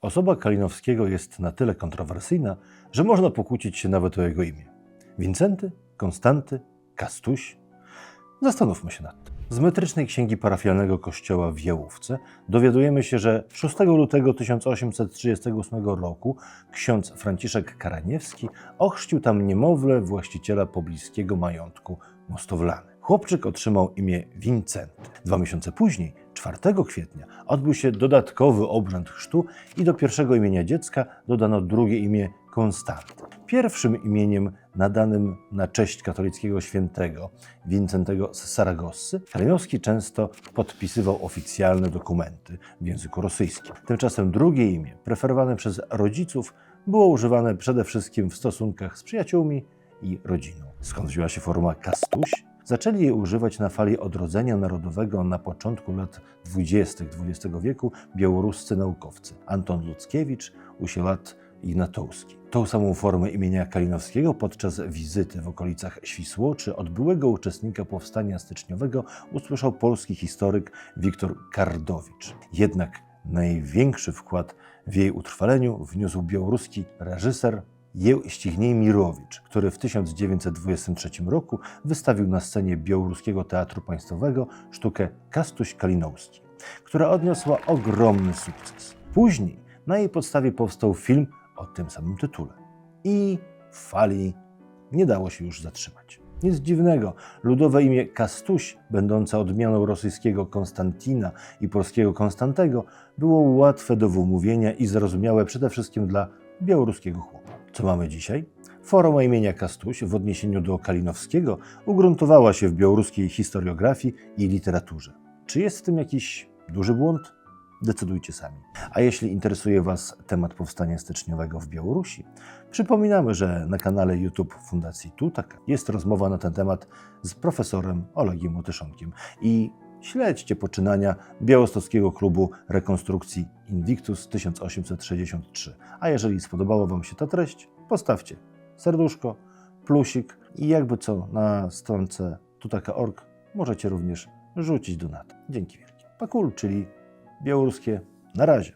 Osoba Kalinowskiego jest na tyle kontrowersyjna, że można pokłócić się nawet o jego imię. Wincenty? Konstanty? Kastuś? Zastanówmy się nad tym. Z metrycznej księgi parafialnego kościoła w Jałówce dowiadujemy się, że 6 lutego 1838 roku ksiądz Franciszek Karaniewski ochrzcił tam niemowlę właściciela pobliskiego majątku Mostowlany. Chłopczyk otrzymał imię Wincenty. 2 miesiące później, 4 kwietnia, odbył się dodatkowy obrzęd chrztu i do pierwszego imienia dziecka dodano drugie imię Konstanty. Pierwszym imieniem nadanym na cześć katolickiego świętego Wincentego z Saragossy Kalinowski często podpisywał oficjalne dokumenty w języku rosyjskim. Tymczasem drugie imię, preferowane przez rodziców, było używane przede wszystkim w stosunkach z przyjaciółmi i rodziną. Skąd wzięła się forma Kastuś? Zaczęli jej używać na fali odrodzenia narodowego na początku lat 20. XX wieku białoruscy naukowcy Anton Luckiewicz, Usiłat Ignatowski. Tą samą formę imienia Kalinowskiego podczas wizyty w okolicach Świsłoczy od byłego uczestnika powstania styczniowego usłyszał polski historyk Wiktor Kardowicz. Jednak największy wkład w jej utrwaleniu wniósł białoruski reżyser Ścigniej Mirowicz, który w 1923 roku wystawił na scenie Białoruskiego Teatru Państwowego sztukę Kastuś Kalinowski, która odniosła ogromny sukces. Później na jej podstawie powstał film o tym samym tytule. I w fali nie dało się już zatrzymać. Nic dziwnego, ludowe imię Kastuś, będące odmianą rosyjskiego Konstantina i polskiego Konstantego, było łatwe do wymówienia i zrozumiałe przede wszystkim dla białoruskiego chłopa. Co mamy dzisiaj? Forma imienia Kastuś w odniesieniu do Kalinowskiego ugruntowała się w białoruskiej historiografii i literaturze. Czy jest w tym jakiś duży błąd? Decydujcie sami. A jeśli interesuje Was temat powstania styczniowego w Białorusi, przypominamy, że na kanale YouTube Fundacji Tutaka jest rozmowa na ten temat z profesorem Olegiem Łotyszonkiem i śledźcie poczynania Białostockiego Klubu Rekonstrukcji Invictus 1863. A jeżeli spodobała Wam się ta treść, postawcie serduszko, plusik i jakby co na stronce tutaka.org możecie również rzucić donat. Dzięki wielkie. Pakul, czyli białoruskie na razie.